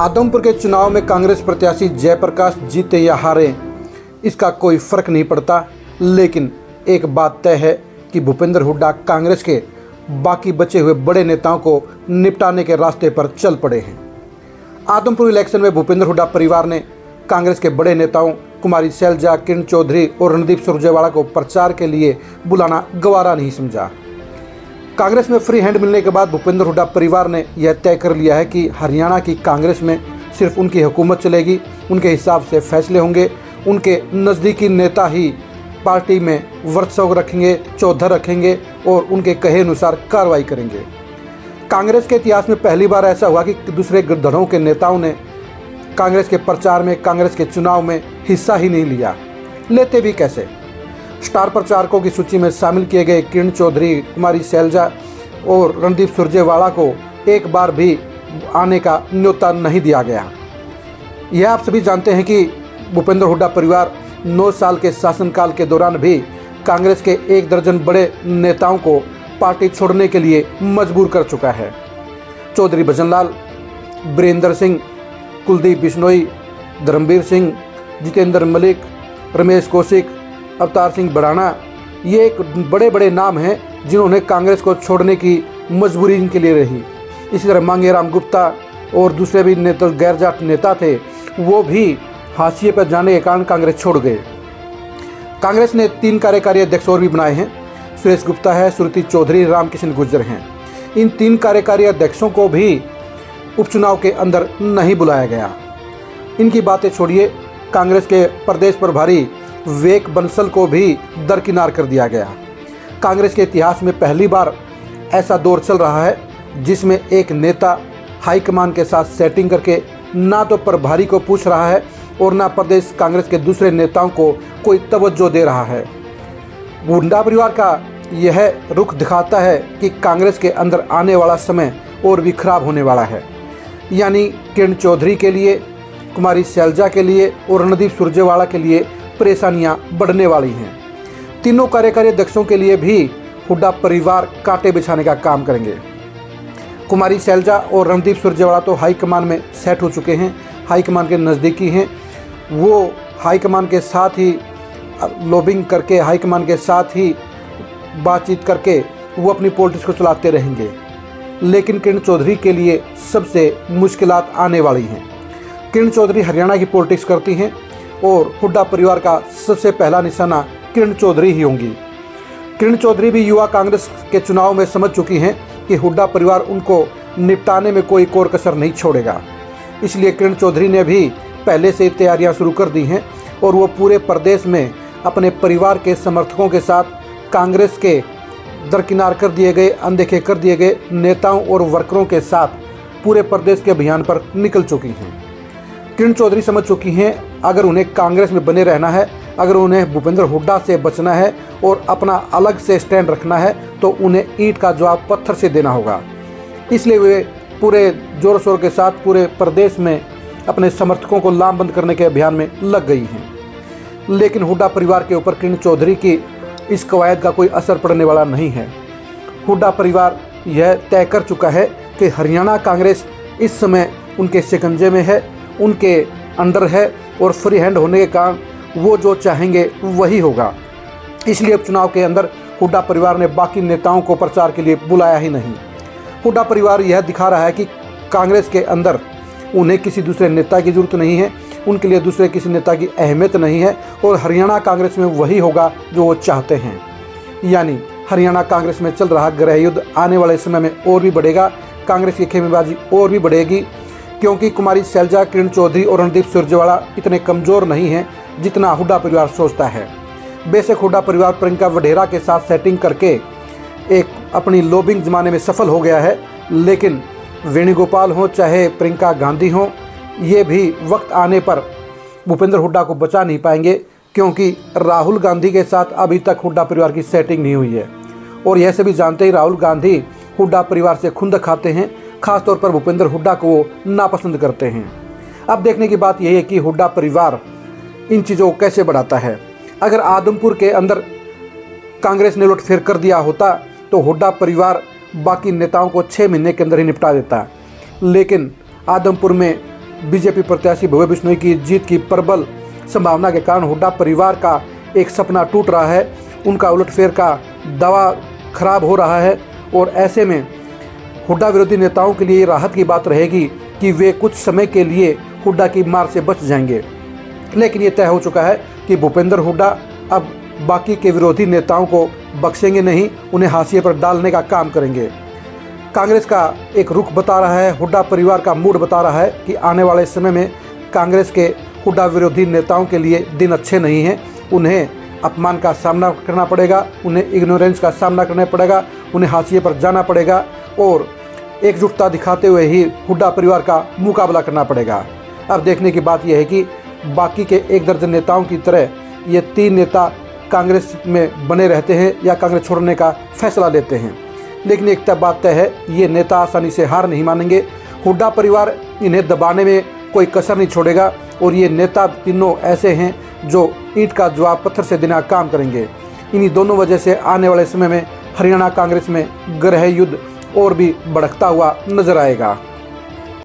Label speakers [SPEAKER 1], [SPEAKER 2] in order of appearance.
[SPEAKER 1] आदमपुर के चुनाव में कांग्रेस प्रत्याशी जयप्रकाश जीते या हारे इसका कोई फर्क नहीं पड़ता, लेकिन एक बात तय है कि भूपेंद्र हुड्डा कांग्रेस के बाकी बचे हुए बड़े नेताओं को निपटाने के रास्ते पर चल पड़े हैं। आदमपुर इलेक्शन में भूपेंद्र हुड्डा परिवार ने कांग्रेस के बड़े नेताओं कुमारी शैलजा, किरण चौधरी और रणदीप सुरजेवाला को प्रचार के लिए बुलाना गवारा नहीं समझा। कांग्रेस में फ्री हैंड मिलने के बाद भूपेंद्र हुड्डा परिवार ने यह तय कर लिया है कि हरियाणा की कांग्रेस में सिर्फ उनकी हुकूमत चलेगी, उनके हिसाब से फैसले होंगे, उनके नज़दीकी नेता ही पार्टी में वर्चस्व रखेंगे, चौधर रखेंगे और उनके कहे अनुसार कार्रवाई करेंगे। कांग्रेस के इतिहास में पहली बार ऐसा हुआ कि दूसरे धड़ों के नेताओं ने कांग्रेस के प्रचार में, कांग्रेस के चुनाव में हिस्सा ही नहीं लिया। लेते भी कैसे? स्टार प्रचारकों की सूची में शामिल किए गए किरण चौधरी, कुमारी शैलजा और रणदीप सुरजेवाला को एक बार भी आने का न्योता नहीं दिया गया। यह आप सभी जानते हैं कि भूपेंद्र हुड्डा परिवार 9 साल के शासनकाल के दौरान भी कांग्रेस के 1 दर्जन बड़े नेताओं को पार्टी छोड़ने के लिए मजबूर कर चुका है। चौधरी भजनलाल, बीरेंद्र सिंह, कुलदीप बिश्नोई, धर्मवीर सिंह, जितेंद्र मलिक, रमेश कौशिक, अवतार सिंह बड़ाना, ये एक बड़े बड़े नाम हैं जिन्होंने कांग्रेस को छोड़ने की मजबूरी इनके लिए रही। इसी तरह मांगेराम गुप्ता और दूसरे भी नेता, गैर जाट नेता थे, वो भी हाशिए पर जाने के कारण कांग्रेस छोड़ गए। कांग्रेस ने 3 कार्यकारी अध्यक्ष और भी बनाए हैं। सुरेश गुप्ता है, श्रुति चौधरी, रामकिशन गुर्जर हैं। इन 3 कार्यकारी अध्यक्षों को भी उपचुनाव के अंदर नहीं बुलाया गया। इनकी बातें छोड़िए, कांग्रेस के प्रदेश प्रभारी विवेक बंसल को भी दरकिनार कर दिया गया। कांग्रेस के इतिहास में पहली बार ऐसा दौर चल रहा है जिसमें एक नेता हाईकमान के साथ सेटिंग करके ना तो प्रभारी को पूछ रहा है और ना प्रदेश कांग्रेस के दूसरे नेताओं को कोई तवज्जो दे रहा है। हुड्डा परिवार का यह रुख दिखाता है कि कांग्रेस के अंदर आने वाला समय और भी खराब होने वाला है। यानी किरण चौधरी के लिए, कुमारी शैलजा के लिए और रणदीप सुरजेवाला के लिए परेशानियां बढ़ने वाली हैं। तीनों कार्यकारी अध्यक्षों के लिए भी हुड्डा परिवार कांटे बिछाने का काम करेंगे। कुमारी शैलजा और रणदीप सुरजेवाला तो हाईकमान में सेट हो चुके हैं, हाईकमान के नज़दीकी हैं। वो हाईकमान के साथ ही लॉबिंग करके, हाईकमान के साथ ही बातचीत करके वो अपनी पॉलिटिक्स को चलाते रहेंगे। लेकिन किरण चौधरी के लिए सबसे मुश्किलात आने वाली हैं। किरण चौधरी हरियाणा की पॉलिटिक्स करती हैं और हुड्डा परिवार का सबसे पहला निशाना किरण चौधरी ही होंगी। किरण चौधरी भी युवा कांग्रेस के चुनाव में समझ चुकी हैं कि हुड्डा परिवार उनको निपटाने में कोई कोर कसर नहीं छोड़ेगा। इसलिए किरण चौधरी ने भी पहले से तैयारियां शुरू कर दी हैं और वो पूरे प्रदेश में अपने परिवार के समर्थकों के साथ कांग्रेस के दरकिनार कर दिए गए, अनदेखे कर दिए गए नेताओं और वर्करों के साथ पूरे प्रदेश के अभियान पर निकल चुकी हैं। किरण चौधरी समझ चुकी हैं अगर उन्हें कांग्रेस में बने रहना है, अगर उन्हें भूपेंद्र हुड्डा से बचना है और अपना अलग से स्टैंड रखना है, तो उन्हें ईंट का जवाब पत्थर से देना होगा। इसलिए वे पूरे जोर शोर के साथ पूरे प्रदेश में अपने समर्थकों को लामबंद करने के अभियान में लग गई हैं। लेकिन हुड्डा परिवार के ऊपर किरण चौधरी की इस कवायद का कोई असर पड़ने वाला नहीं है। हुड्डा परिवार यह तय कर चुका है कि हरियाणा कांग्रेस इस समय उनके शिकंजे में है, उनके अंडर है और फ्री हैंड होने के कारण वो जो चाहेंगे वही होगा। इसलिए उपचुनाव के अंदर हुड्डा परिवार ने बाकी नेताओं को प्रचार के लिए बुलाया ही नहीं। हुड्डा परिवार यह दिखा रहा है कि कांग्रेस के अंदर उन्हें किसी दूसरे नेता की ज़रूरत नहीं है, उनके लिए दूसरे किसी नेता की अहमियत नहीं है और हरियाणा कांग्रेस में वही होगा जो वो चाहते हैं। यानी हरियाणा कांग्रेस में चल रहा गृह युद्ध आने वाले समय में और भी बढ़ेगा, कांग्रेस की खेमेबाजी और भी बढ़ेगी, क्योंकि कुमारी शैलजा, किरण चौधरी और रणदीप सुरजेवाला इतने कमज़ोर नहीं हैं जितना हुड्डा परिवार सोचता है। बेशक हुड्डा परिवार प्रियंका वढेरा के साथ सेटिंग करके एक अपनी लॉबिंग जमाने में सफल हो गया है, लेकिन वेणुगोपाल हो चाहे प्रियंका गांधी हो, ये भी वक्त आने पर भूपेंद्र हुड्डा को बचा नहीं पाएंगे, क्योंकि राहुल गांधी के साथ अभी तक हुड्डा परिवार की सेटिंग नहीं हुई है। और यह सभी जानते ही राहुल गांधी हुड्डा परिवार से खुंदक खाते हैं, खासतौर पर भूपेंद्र हुड्डा को वो नापसंद करते हैं। अब देखने की बात यही है कि हुड्डा परिवार इन चीज़ों को कैसे बढ़ाता है। अगर आदमपुर के अंदर कांग्रेस ने उलटफेर कर दिया होता तो हुड्डा परिवार बाकी नेताओं को 6 महीने के अंदर ही निपटा देता, लेकिन आदमपुर में बीजेपी प्रत्याशी भव्य बिश्नोई की जीत की प्रबल संभावना के कारण हुड्डा परिवार का एक सपना टूट रहा है। उनका उलटफेर का दावा खराब हो रहा है और ऐसे में हुड्डा विरोधी नेताओं के लिए राहत की बात रहेगी कि वे कुछ समय के लिए हुड्डा की मार से बच जाएंगे। लेकिन ये तय हो चुका है कि भूपेंद्र हुड्डा अब बाकी के विरोधी नेताओं को बख्शेंगे नहीं, उन्हें हाशिए पर डालने का काम करेंगे। कांग्रेस का एक रुख बता रहा है, हुड्डा परिवार का मूड बता रहा है कि आने वाले समय में कांग्रेस के हुड्डा विरोधी नेताओं के लिए दिन अच्छे नहीं हैं। उन्हें अपमान का सामना करना पड़ेगा, उन्हें इग्नोरेंस का सामना करना पड़ेगा, उन्हें हाशिए पर जाना पड़ेगा और एकजुटता दिखाते हुए ही हुड्डा परिवार का मुकाबला करना पड़ेगा। अब देखने की बात यह है कि बाकी के 1 दर्जन नेताओं की तरह ये 3 नेता कांग्रेस में बने रहते हैं या कांग्रेस छोड़ने का फैसला लेते हैं। लेकिन एक बात तय है, ये नेता आसानी से हार नहीं मानेंगे। हुड्डा परिवार इन्हें दबाने में कोई कसर नहीं छोड़ेगा और ये नेता तीनों ऐसे हैं जो ईंट का जवाब पत्थर से देने का काम करेंगे। इन्हीं दोनों वजह से आने वाले समय में हरियाणा कांग्रेस में गृह युद्ध और भी भड़कता हुआ नजर आएगा।